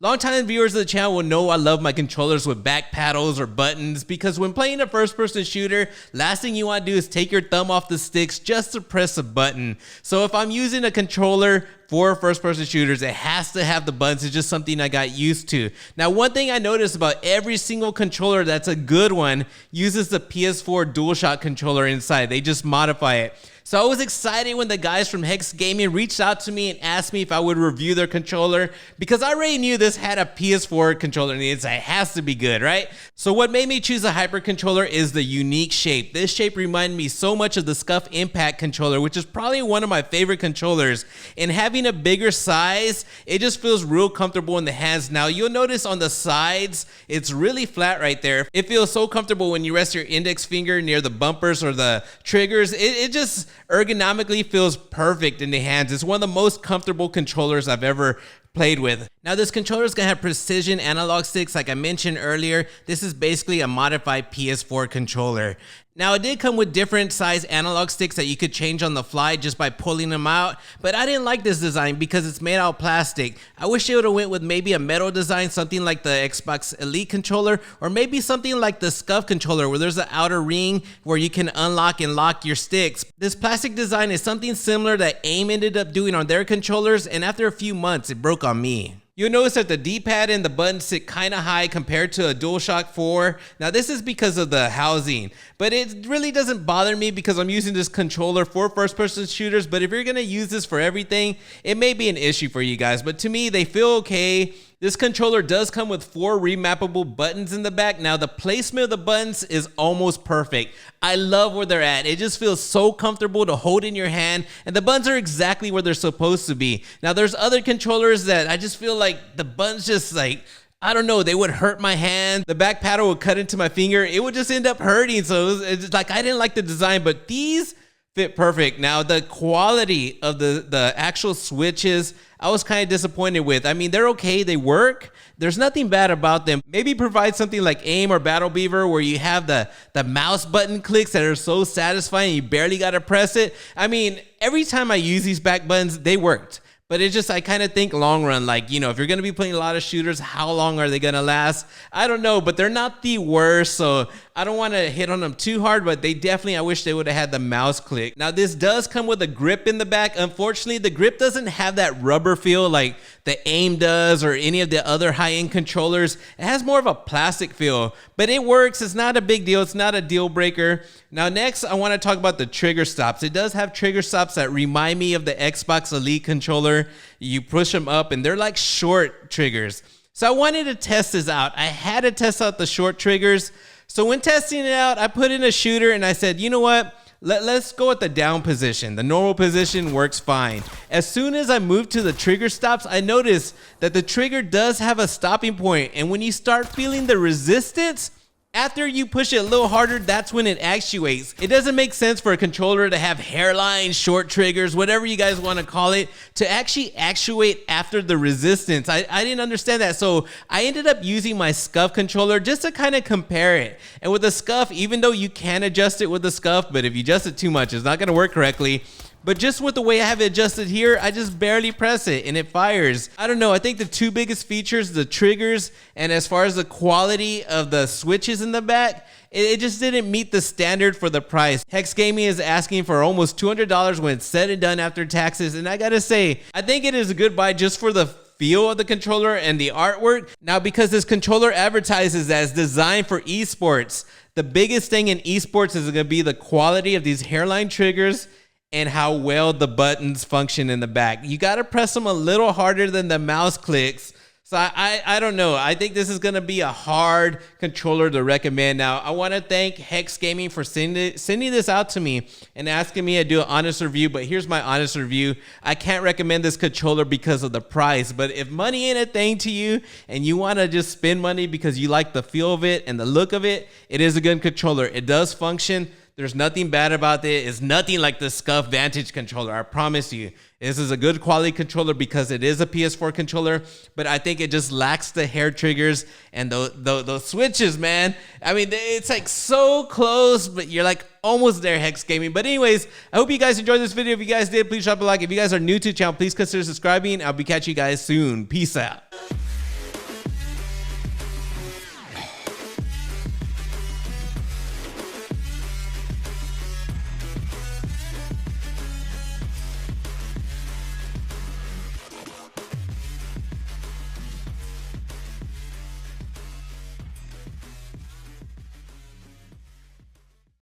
Longtime viewers of the channel will know I love my controllers with back paddles or buttons because when playing a first-person shooter, last thing you want to do is take your thumb off the sticks just to press a button. So if I'm using a controller for first-person shooters, it has to have the buttons. It's just something I got used to. Now, one thing I noticed about every single controller that's a good one uses the PS4 DualShock controller inside. They just modify it. So I was excited when the guys from HexGaming reached out to me and asked me if I would review their controller because I already knew this had a PS4 controller and it has to be good, right? So what made me choose a Hyper controller is the unique shape. This shape reminded me so much of the Scuff Impact controller, which is probably one of my favorite controllers. And having a bigger size, it just feels real comfortable in the hands. Now you'll notice on the sides, it's really flat right there. It feels so comfortable when you rest your index finger near the bumpers or the triggers. It just ergonomically feels perfect in the hands. It's one of the most comfortable controllers I've ever played with. Now this controller is gonna have precision analog sticks like I mentioned earlier. This is basically a modified PS4 controller. Now it did come with different size analog sticks that you could change on the fly just by pulling them out, but I didn't like this design because it's made out of plastic. I wish they would have went with maybe a metal design, something like the Xbox Elite controller, or maybe something like the Scuff controller where there's an outer ring where you can unlock and lock your sticks. This plastic design is something similar that AIM ended up doing on their controllers, and after a few months it broke on me. You'll notice that the D-pad and the buttons sit kind of high compared to a DualShock 4. Now this is because of the housing, but it really doesn't bother me because I'm using this controller for first-person shooters. But if you're gonna use this for everything, it may be an issue for you guys. But to me, they feel okay. This controller does come with 4 remappable buttons in the back. Now the placement of the buttons is almost perfect. I love where they're at. It just feels so comfortable to hold in your hand, and the buttons are exactly where they're supposed to be. Now there's other controllers that I just feel like the buttons just like, I don't know, they would hurt my hand. The back paddle would cut into my finger. It would just end up hurting. So it's like I didn't like the design, but these fit perfect. Now the quality of the actual switches, I was kind of disappointed with. I mean, they're okay, they work. There's nothing bad about them. Maybe provide something like AIM or Battle Beaver where you have the mouse button clicks that are so satisfying you barely gotta press it. I mean, every time I use these back buttons, they worked. But it's just, I kind of think long run, like, you know, if you're going to be playing a lot of shooters, how long are they going to last? I don't know, but they're not the worst, so I don't want to hit on them too hard, but they definitely, I wish they would have had the mouse click. Now, this does come with a grip in the back. Unfortunately, the grip doesn't have that rubber feel like the AIM does or any of the other high-end controllers. It has more of a plastic feel, but it works. It's not a big deal. It's not a deal breaker. Now, next, I want to talk about the trigger stops. It does have trigger stops that remind me of the Xbox Elite controller. You push them up and they're like short triggers. So I wanted to test this out. I had to test out the short triggers. So when testing it out, I put in a shooter and I said, you know what? Let's go with the down position. The normal position works fine. As soon as I moved to the trigger stops, I noticed that the trigger does have a stopping point. And when you start feeling the resistance, after you push it a little harder, that's when it actuates. It doesn't make sense for a controller to have hairline, short triggers, whatever you guys want to call it, to actually actuate after the resistance. I didn't understand that. So I ended up using my Scuff controller just to kind of compare it. And with the Scuff, even though you can adjust it with the Scuff, but if you adjust it too much, it's not going to work correctly. But just with the way I have it adjusted here, I just barely press it and it fires. I don't know, I think the two biggest features, the triggers, and as far as the quality of the switches in the back, it just didn't meet the standard for the price. HexGaming is asking for almost $200 when it's said and done after taxes, and I gotta say, I think it is a good buy just for the feel of the controller and the artwork. Now, because this controller advertises as designed for esports, the biggest thing in esports is gonna be the quality of these hairline triggers and how well the buttons function in the back. You gotta press them a little harder than the mouse clicks. So I don't know. I think this is gonna be a hard controller to recommend. Now, I wanna thank HexGaming for sending this out to me and asking me to do an honest review, but here's my honest review. I can't recommend this controller because of the price, but if money ain't a thing to you and you wanna just spend money because you like the feel of it and the look of it, it is a good controller. It does function. There's nothing bad about it. It's nothing like the Scuff Vantage controller. I promise you. This is a good quality controller because it is a PS4 controller, but I think it just lacks the hair triggers and those switches, man. I mean, it's like so close, but you're like almost there, HexGaming. But anyways, I hope you guys enjoyed this video. If you guys did, please drop a like. If you guys are new to the channel, please consider subscribing. I'll be catching you guys soon. Peace out.